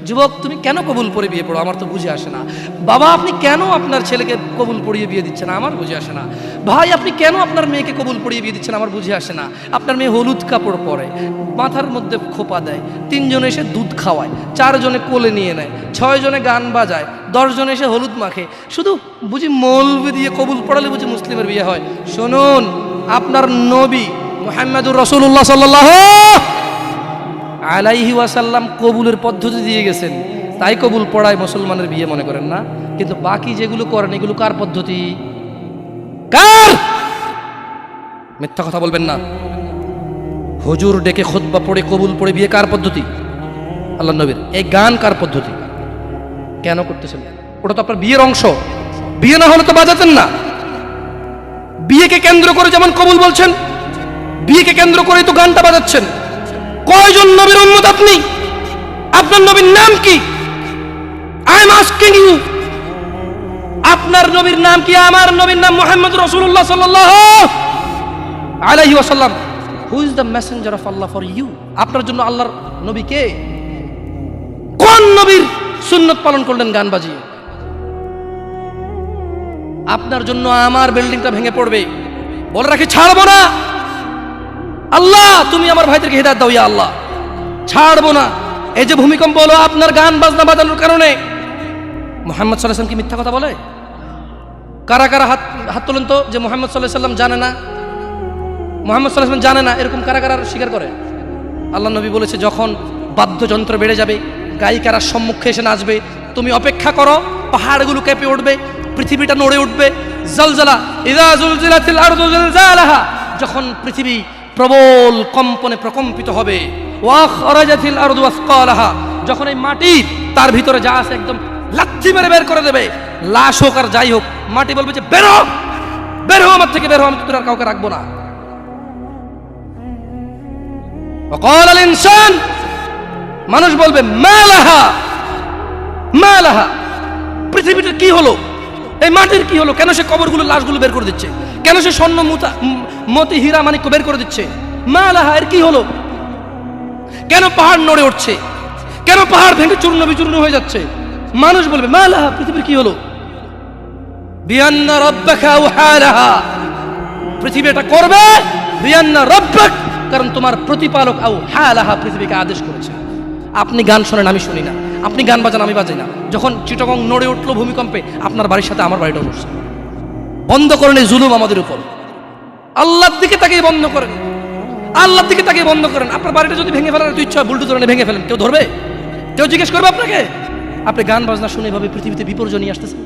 যুবক তুমি কেন কবুল পড়ে বিয়ে পড়ো, আমার তো বুঝে আসে না। বাবা আপনি কেন আপনার ছেলেকে কবুল পড়িয়ে বিয়ে দিচ্ছেন, আমার বুঝে আসে না। ভাই আপনি কেন আপনার মেয়েকে কবুল পড়িয়ে বিয়ে দিচ্ছেন, আমার বুঝে আসে না। আপনার মেয়ে হলুদ কাপড় পরে, মাথার মধ্যে খোপা দেয়, 3 জনে এসে দুধ খাওয়ায়, 4 জনে কোলে নিয়ে নেয়, 6 জনে গান বাজায়, 10 জনে এসে হলুদ মাখে, শুধু বুঝি মৌলবি দিয়ে কবুল পড়ালে বুঝি মুসলিমের বিয়ে হয়। শুনুন, আপনার নবী মুহাম্মদুর রাসূলুল্লাহ সাল্লাল্লাহু আলাইহি ওয়াসাল্লাম কবুলের পদ্ধতি দিয়ে গেছেন, তাই কবুল পড়ায় মুসলমানের বিয়ে মনে করেন না। কিন্তু বাকি যেগুলো করেন এগুলো কার পদ্ধতি? কার? মিথ্যা কথা বলবেন না। হুজুর ডেকে খুতবা পড়ে কবুল পড়ে বিয়ে কার পদ্ধতি? আল্লাহ নবীর। এই গান কার পদ্ধতি? কেন করতেছেন? ওটা তো আপনার বিয়ের অংশ, বিয়ে না হলে তো বাজাতেন না। বিয়েকে কেন্দ্র করে যেমন কবুল বলছেন, বিয়েকে কেন্দ্র করেই তো গানটা বাজাচ্ছেন। কয়জন নবীর উম্মত আপনি? আপনার নবীর নাম কি? আই এম আস্কিং ইউ, আপনার নবীর নাম কি? আমার নবীর নাম মুহাম্মদ রাসূলুল্লাহ সাল্লাল্লাহু আলাইহি ওয়াসাল্লাম। Who is the messenger of Allah for you? আপনার জন্য আল্লাহর নবী কে? কোন নবীর সুন্নত পালন করলেন গান বাজিয়ে? আপনার জন্য আমার বিল্ডিংটা ভেঙে পড়বে, বলে রাখি ছাড়বো না। আল্লাহ তুমি আমার ভাইদেরকে হিদায়াত দাও, ইয়া আল্লাহ, ছাড়বো না। এই যে ভূমিকম্প হলো আপনার গান বাজনা বাজানোর কারণে। মুহাম্মদ সাল্লাল্লাহু আলাইহি ওয়াসাল্লাম কি মিথ্যা কথা বলে? কারা কারা হাত তোলেন তো যে মুহাম্মদ সাল্লাল্লাহু আলাইহি ওয়াসাল্লাম জানে না, মুহাম্মদ সাল্লাল্লাহু আলাইহি ওয়াসাল্লাম জানে না, এরকম কারা কারা স্বীকার করে? আল্লাহ নবী বলেছে যখন বাদ্যযন্ত্র বেড়ে যাবে, গায়িকারা সম্মুখে এসে নাচবে, তুমি অপেক্ষা করো, পাহাড়গুলো কেঁপে উঠবে, পৃথিবীটা নড়ে উঠবে। জালজালা ইযা যুলজিলাতিল আরদু জিলজালাহা, যখন পৃথিবী প্রবল কম্পনে প্রকম্পিত হবে। ওয়া খরাজাতিল আরদু আসকালাহা, যখন এই মাটি তার ভিতরে যা আছে একদম লাথি মেরে বের করে দেবে, লাশ হোক আর যাই হোক, মাটি বলবে যে বের হও, বের হও আমার থেকে, বের হও, আমি তোর আর কাউকে রাখবো না। ওয়া ক্বাল আল ইনসান, মানুষ বলবে মা লাহা মা লাহা, পৃথিবীটা কি হলো, এই মাটির কি হলো, কেন সে কবরগুলো লাশগুলো বের করে দিচ্ছে, কেন সে স্বর্ণ মতি হীরা মানিক্য বের করে দিচ্ছে, মা লাহা, এর কি হলো, কেন পাহাড় নড়ে উঠছে, কেন পাহাড় ভেঙে চূর্ণ বিচূর্ণ হয়ে যাচ্ছে। মানুষ বলবে মা লাহা, পৃথিবীর কি হলো, বিআন্না রাব্বাকা আওহা লাহা, পৃথিবী এটা করবে, বিআন্না রাব্বাক, কারণ তোমার প্রতিপালক আওহা লাহা, পৃথিবীকে আদেশ করেছে। আপনি গান শোনেন, আমি শুনি না, আপনি গান বাজান, আমি বাজাই না। যখন চিটাগং নড়ে উঠলো ভূমিকম্পে, আপনার বাড়ির সাথে আমার বাড়িটা নড়ছে। বন্ধ করেন এই জুলুম আমাদের উপর। আল্লাহর দিকে তাকিয়ে বন্ধ করেন, আল্লাহর দিকে তাকিয়ে বন্ধ করেন। আপনার বাড়িটা যদি ভেঙে ফেলার ইচ্ছা হয়, বুলডোজার ভেঙে ফেলেন, কেউ ধরবে? কেউ জিজ্ঞেস করবে আপনাকে? আপনি গান বাজনা শুনে ভাবে পৃথিবীতে বিপর্যয় নিয়ে আসতেছেন।